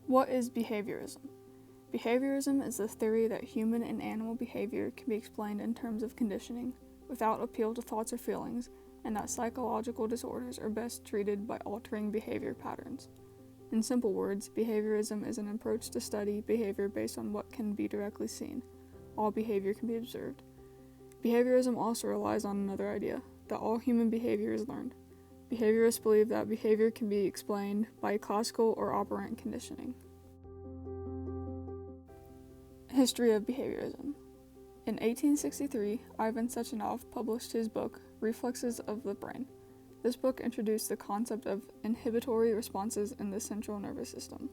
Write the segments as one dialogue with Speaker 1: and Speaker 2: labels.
Speaker 1: What is behaviorism? Behaviorism is the theory that human and animal behavior can be explained in terms of conditioning, without appeal to thoughts or feelings, and that psychological disorders are best treated by altering behavior patterns. In simple words, behaviorism is an approach to study behavior based on what can be directly seen. All behavior can be observed. Behaviorism also relies on another idea, that all human behavior is learned. Behaviorists believe that behavior can be explained by classical or operant conditioning. History of behaviorism. In 1863, Ivan Sechenov published his book, Reflexes of the Brain. This book introduced the concept of inhibitory responses in the central nervous system.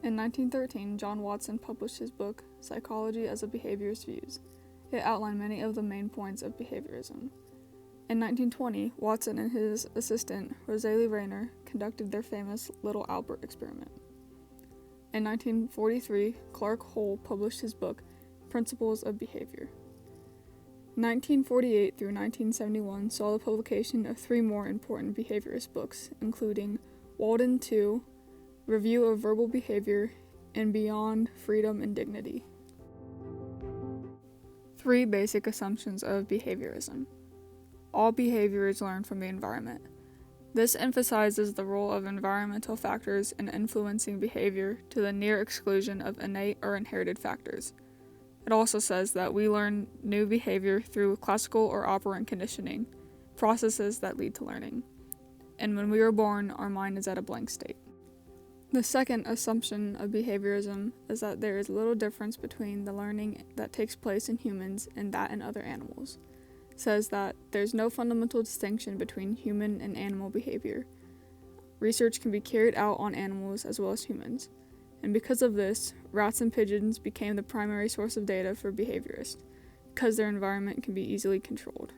Speaker 1: In 1913, John Watson published his book, Psychology as a Behaviorist's Views. It outlined many of the main points of behaviorism. In 1920, Watson and his assistant, Rosalie Rayner, conducted their famous Little Albert experiment. In 1943, Clark Hull published his book, Principles of Behavior. 1948 through 1971 saw the publication of three more important behaviorist books, including Walden II, Review of Verbal Behavior, and Beyond Freedom and Dignity. Three basic assumptions of behaviorism. All behavior is learned from the environment. This emphasizes the role of environmental factors in influencing behavior to the near exclusion of innate or inherited factors. It also says that we learn new behavior through classical or operant conditioning, processes that lead to learning. And when we are born, our mind is at a blank state. The second assumption of behaviorism is that there is little difference between the learning that takes place in humans and that in other animals. It says that there's no fundamental distinction between human and animal behavior. Research can be carried out on animals as well as humans. And because of this, rats and pigeons became the primary source of data for behaviorists, because their environment can be easily controlled.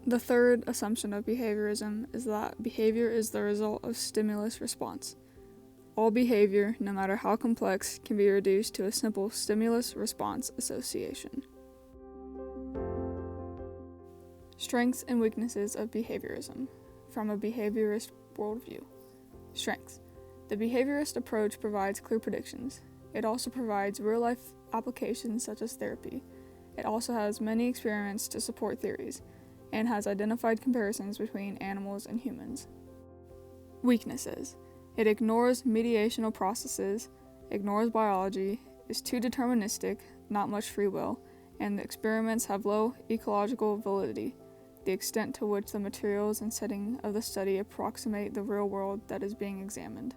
Speaker 1: The third assumption of behaviorism is that behavior is the result of stimulus response. All behavior, no matter how complex, can be reduced to a simple stimulus-response association. Strengths and weaknesses of behaviorism, from a behaviorist worldview. Strengths. The behaviorist approach provides clear predictions. It also provides real-life applications such as therapy. It also has many experiments to support theories, and has identified comparisons between animals and humans. Weaknesses. It ignores mediational processes, ignores biology, is too deterministic, not much free will, and the experiments have low ecological validity, the extent to which the materials and setting of the study approximate the real world that is being examined.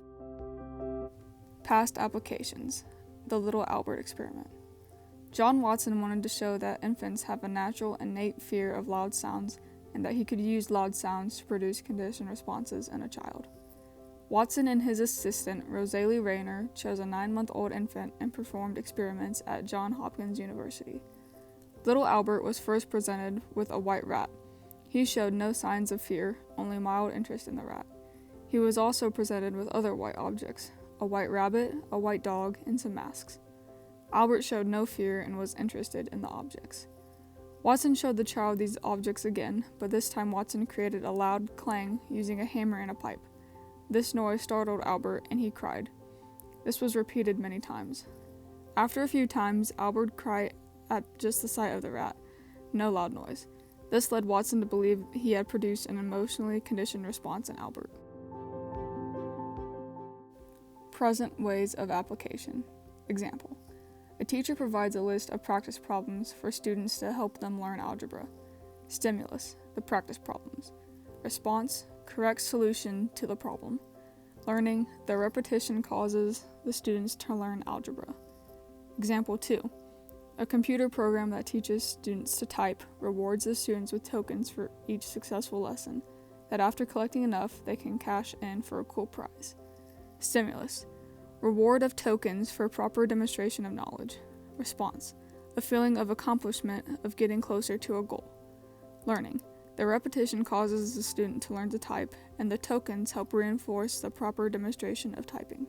Speaker 1: Past applications. The Little Albert experiment. John Watson wanted to show that infants have a natural innate fear of loud sounds and that he could use loud sounds to produce conditioned responses in a child. Watson and his assistant, Rosalie Rayner, chose a 9-month-old infant and performed experiments at Johns Hopkins University. Little Albert was first presented with a white rat. He showed no signs of fear, only mild interest in the rat. He was also presented with other white objects, a white rabbit, a white dog, and some masks. Albert showed no fear and was interested in the objects. Watson showed the child these objects again, but this time Watson created a loud clang using a hammer and a pipe. This noise startled Albert, and he cried. This was repeated many times. After a few times, Albert cried at just the sight of the rat. No loud noise. This led Watson to believe he had produced an emotionally conditioned response in Albert. Present ways of application. Example. A teacher provides a list of practice problems for students to help them learn algebra. Stimulus, the practice problems. Response, correct solution to the problem. Learning, the repetition causes the students to learn algebra. Example 2. A computer program that teaches students to type rewards the students with tokens for each successful lesson, that after collecting enough, they can cash in for a cool prize. Stimulus, reward of tokens for proper demonstration of knowledge. Response, a feeling of accomplishment of getting closer to a goal. Learning, the repetition causes the student to learn to type, and the tokens help reinforce the proper demonstration of typing.